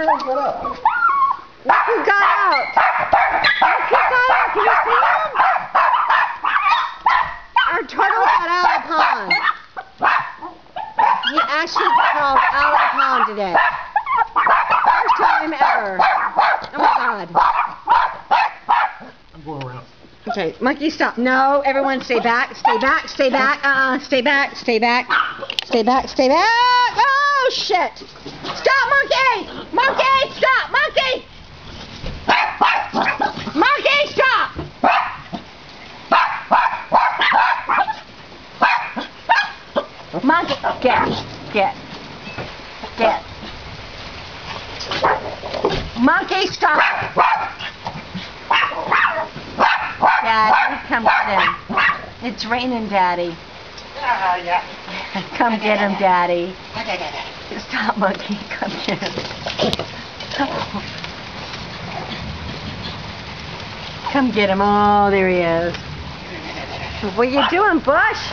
around, get up. Who got out? Who got out? Can you see him? Our turtle got out of the pond. He actually crawled out of the pond today. First time ever. Oh my god. I'm going around. Okay, monkey, stop. No, everyone stay back, stay back, stay back, stay back, stay back, stay back, stay back. Oh, shit. Stop, monkey! Monkey, stop! Monkey! Monkey, stop! Monkey, get. Monkey, stop! Daddy, come get him. It's raining, Daddy. Come get him, Daddy. Stop, monkey. Come get him. Come get him. Oh, there he is. What are you doing, Bush?